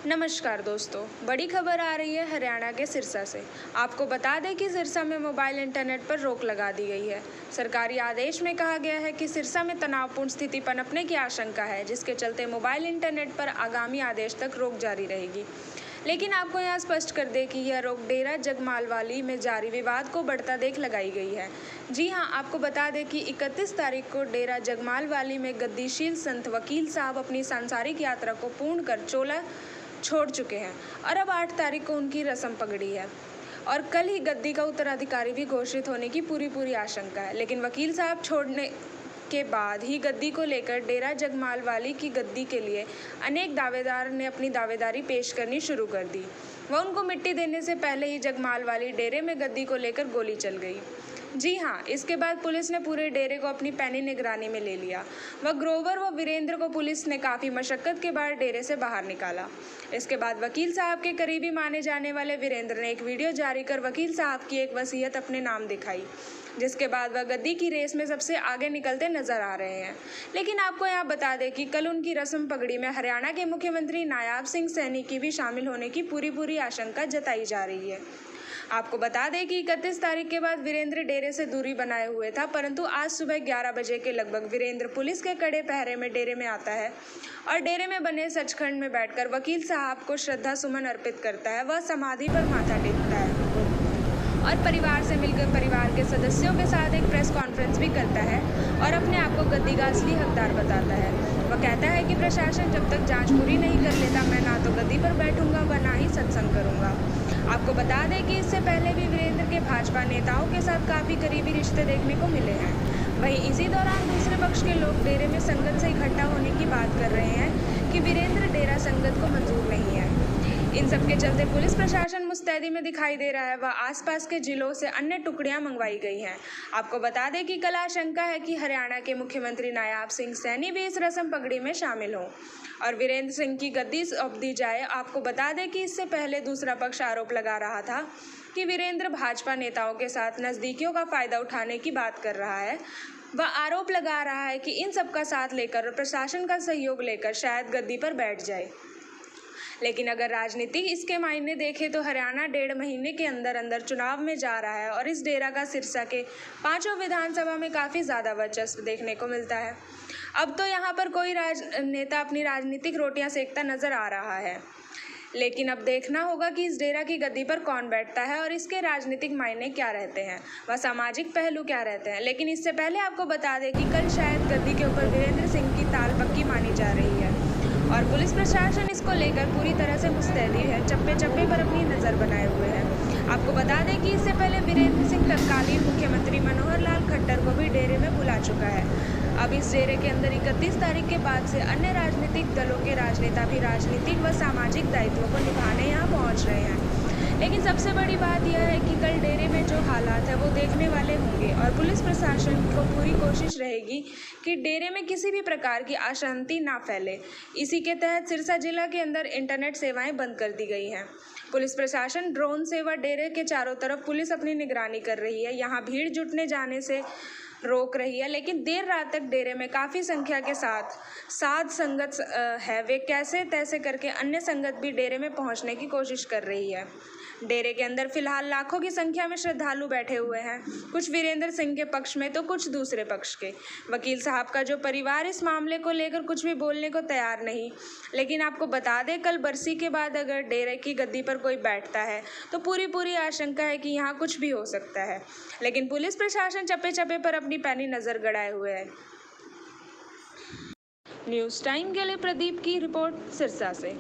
नमस्कार दोस्तों, बड़ी खबर आ रही है हरियाणा के सिरसा से। आपको बता दें कि सिरसा में मोबाइल इंटरनेट पर रोक लगा दी गई है। सरकारी आदेश में कहा गया है कि सिरसा में तनावपूर्ण स्थिति पनपने की आशंका है, जिसके चलते मोबाइल इंटरनेट पर आगामी आदेश तक रोक जारी रहेगी। लेकिन आपको यहाँ स्पष्ट कर दें कि यह रोक डेरा जगमालवाली में जारी विवाद को बढ़ता देख लगाई गई है। जी हाँ, आपको बता दें कि 31 तारीख को डेरा जगमालवाली में गद्दीशील संत वकील साहब अपनी सांसारिक यात्रा को पूर्ण कर चोला छोड़ चुके हैं और अब 8 तारीख को उनकी रस्म पगड़ी है और कल ही गद्दी का उत्तराधिकारी भी घोषित होने की पूरी आशंका है। लेकिन वकील साहब छोड़ने के बाद ही गद्दी को लेकर डेरा जगमालवाली की गद्दी के लिए अनेक दावेदार ने अपनी दावेदारी पेश करनी शुरू कर दी। वह उनको मिट्टी देने से पहले ही जगमालवाली डेरे में गद्दी को लेकर गोली चल गई। जी हाँ, इसके बाद पुलिस ने पूरे डेरे को अपनी पैनी निगरानी में ले लिया। वह ग्रोवर व वीरेंद्र को पुलिस ने काफ़ी मशक्कत के बाद डेरे से बाहर निकाला। इसके बाद वकील साहब के करीबी माने जाने वाले वीरेंद्र ने एक वीडियो जारी कर वकील साहब की एक वसीयत अपने नाम दिखाई, जिसके बाद वह गद्दी की रेस में सबसे आगे निकलते नजर आ रहे हैं। लेकिन आपको यहाँ बता दें कि कल उनकी रस्म पगड़ी में हरियाणा के मुख्यमंत्री नायाब सिंह सैनी की भी शामिल होने की पूरी आशंका जताई जा रही है। आपको बता दें कि 31 तारीख के बाद वीरेंद्र डेरे से दूरी बनाए हुए था, परंतु आज सुबह 11 बजे के लगभग वीरेंद्र पुलिस के कड़े पहरे में डेरे में आता है और डेरे में बने सचखंड में बैठकर वकील साहब को श्रद्धा सुमन अर्पित करता है। वह समाधि पर माथा टेकता है और परिवार से मिलकर परिवार के सदस्यों के साथ एक प्रेस कॉन्फ्रेंस भी करता है और अपने आप को गद्दी का असली हकदार बताता है। वह कहता है कि प्रशासन जब तक जांच पूरी नहीं कर लेता, मैं ना तो गद्दी पर बैठूंगा व ना ही सत्संग करूंगा। आपको बता दें कि इससे पहले भी वीरेंद्र के भाजपा नेताओं के साथ काफ़ी करीबी रिश्ते देखने को मिले हैं। वहीं इसी दौरान दूसरे पक्ष के लोग डेरे में संगत से इकट्ठा होने की बात कर रहे हैं कि वीरेंद्र डेरा संगत को मंजूर नहीं है। इन सब के चलते पुलिस प्रशासन मुस्तैदी में दिखाई दे रहा है व आसपास के जिलों से अन्य टुकड़ियां मंगवाई गई हैं। आपको बता दें कि कल आशंका है कि हरियाणा के मुख्यमंत्री नायाब सिंह सैनी भी इस रस्म पगड़ी में शामिल हों और वीरेंद्र सिंह की गद्दी सौंप दी जाए। आपको बता दें कि इससे पहले दूसरा पक्ष आरोप लगा रहा था कि वीरेंद्र भाजपा नेताओं के साथ नज़दीकियों का फ़ायदा उठाने की बात कर रहा है। वह आरोप लगा रहा है कि इन सबका साथ लेकर और प्रशासन का सहयोग लेकर शायद गद्दी पर बैठ जाए। लेकिन अगर राजनीतिक इसके मायने देखें तो हरियाणा 1.5 महीने के अंदर चुनाव में जा रहा है और इस डेरा का सिरसा के 5 विधानसभा में काफ़ी ज़्यादा वर्चस्व देखने को मिलता है। अब तो यहाँ पर कोई नेता अपनी राजनीतिक रोटियां सेकता नजर आ रहा है, लेकिन अब देखना होगा कि इस डेरा की गद्दी पर कौन बैठता है और इसके राजनीतिक मायने क्या रहते हैं, व सामाजिक पहलू क्या रहते हैं। लेकिन इससे पहले आपको बता दें कि कल शायद गद्दी के ऊपर वीरेंद्र सिंह की ताल पक्की मानी जा रही है और पुलिस प्रशासन इसको लेकर पूरी तरह से मुस्तैदी है, चप्पे पर अपनी नज़र बनाए हुए है। आपको बता दें कि इससे पहले वीरेंद्र सिंह तत्कालीन मुख्यमंत्री मनोहर लाल खट्टर को भी डेरे में बुला चुका है। अब इस डेरे के अंदर 31 तारीख के बाद से अन्य राजनीतिक दलों के राजनेता भी राजनीतिक व सामाजिक दायित्वों को निभाने यहाँ पहुँच रहे हैं। लेकिन सबसे बड़ी बात यह है कि कल डेरे में जो हालात है वो देखने वाले होंगे और पुलिस प्रशासन को पूरी कोशिश रहेगी कि डेरे में किसी भी प्रकार की अशांति ना फैले। इसी के तहत सिरसा जिला के अंदर इंटरनेट सेवाएं बंद कर दी गई हैं। पुलिस प्रशासन ड्रोन से व डेरे के चारों तरफ पुलिस अपनी निगरानी कर रही है। यहाँ भीड़ जुटने जाने से रोक रही है, लेकिन देर रात तक डेरे में काफ़ी संख्या के साथ साध संगत है। वे कैसे तैसे करके अन्य संगत भी डेरे में पहुंचने की कोशिश कर रही है। डेरे के अंदर फिलहाल लाखों की संख्या में श्रद्धालु बैठे हुए हैं, कुछ वीरेंद्र सिंह के पक्ष में तो कुछ दूसरे पक्ष के। वकील साहब का जो परिवार इस मामले को लेकर कुछ भी बोलने को तैयार नहीं। लेकिन आपको बता दें, कल बरसी के बाद अगर डेरे की गद्दी पर कोई बैठता है तो पूरी आशंका है कि यहाँ कुछ भी हो सकता है। लेकिन पुलिस प्रशासन चप्पे पर अपनी पैनी नज़र गड़ाए हुए है। न्यूज़ टाइम के लिए प्रदीप की रिपोर्ट सिरसा से।